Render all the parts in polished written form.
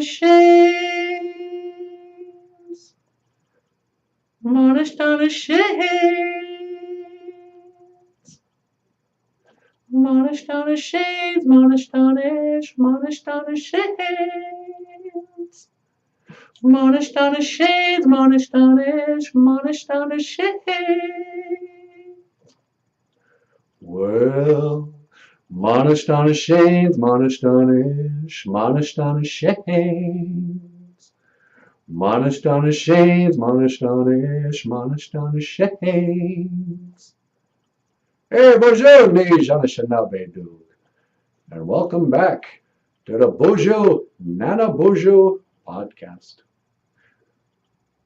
Shades, Modest on a shades, Modest on a shades, Modest on shades, Modest on a shades, Modest on a shades, Modest on Modest on a shades. Well, Modest on a shades, Modest on Modest on a shades. Modest on his shades, modest on his shades. Hey, bonjour, les Anishinaabe, and welcome back to the Bojo Nana Bojo podcast.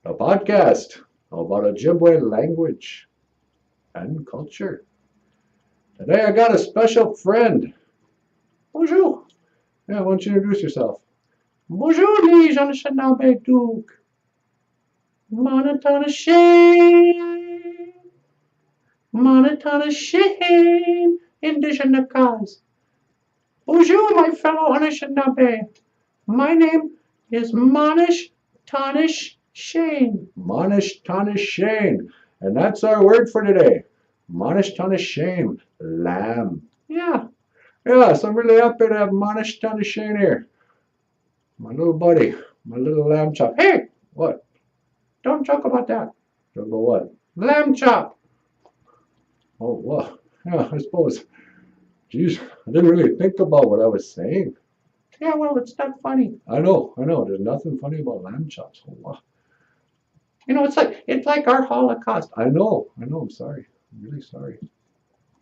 A podcast about Ojibwe language and culture. Today I got a special friend. Bonjour. Yeah, why don't you introduce yourself? Bonjour, les Anishinaabe Duke. Monotone shame, monotone shame, indigenous cause. Bonjour, my fellow Anishinaabe. My name is Monish Tonish Shane. Monish Tonish Shane. And that's our word for today. Monish Tonish Shane. Lamb. Yeah. Yeah, so I'm really happy to have Monish Tonish Shane here. My little buddy. My little lamb chop. Hey! What? Don't joke about that. Joke about what? Lamb chop. Oh, well, yeah, I suppose. Geez, I didn't really think about what I was saying. Yeah, well, it's not funny. I know. There's nothing funny about lamb chops. Oh, wow. You know, it's like our Holocaust. I know. I'm sorry. I'm really sorry.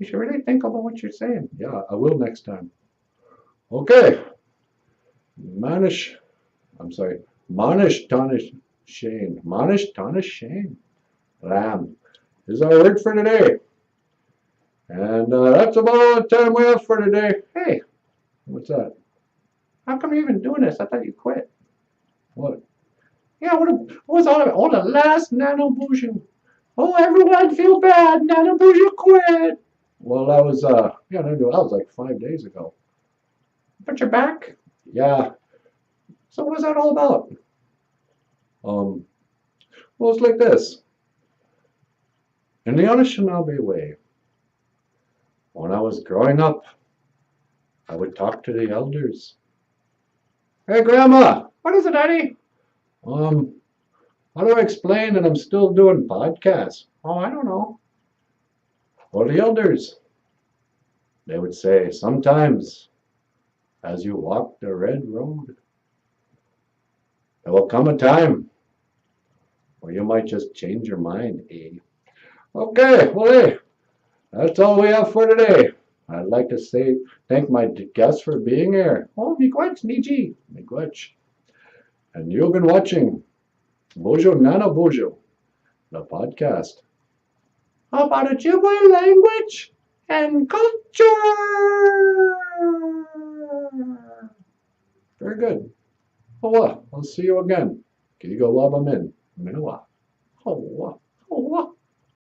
You should really think about what you're saying. Yeah, I will next time. Okay. Manish. I'm sorry. Manish Tonish Shane. Manish Tonish Shane. Lamb is our word for today. And that's about all the time we have for today. Hey, what's that? How come you're even doing this? I thought you quit. What? Yeah, what was all of it? Oh, the last Nano Boozhoo. Oh, everyone feel bad. Nano Boozhoo quit. Well, that was, yeah, that was like 5 days ago. But you're back? Yeah. So what was that all about? Well, it's like this. In the Anishinaabe way, when I was growing up, I would talk to the elders. Hey, Grandma! What is it, Daddy? How do I explain that I'm still doing podcasts? Oh, I don't know. Well, the elders, they would say, sometimes as you walk the red road, there will come a time where you might just change your mind, eh? Okay, well, hey, that's all we have for today. I'd like to say thank my guests for being here. Oh, miigwech, Niji. Miigwech. And you've been watching Bojo Nana Bojo, the podcast about Ojibwe language and culture. Very good. Oh, I'll see you again. Kigo Wabamin. Minawa. Oh,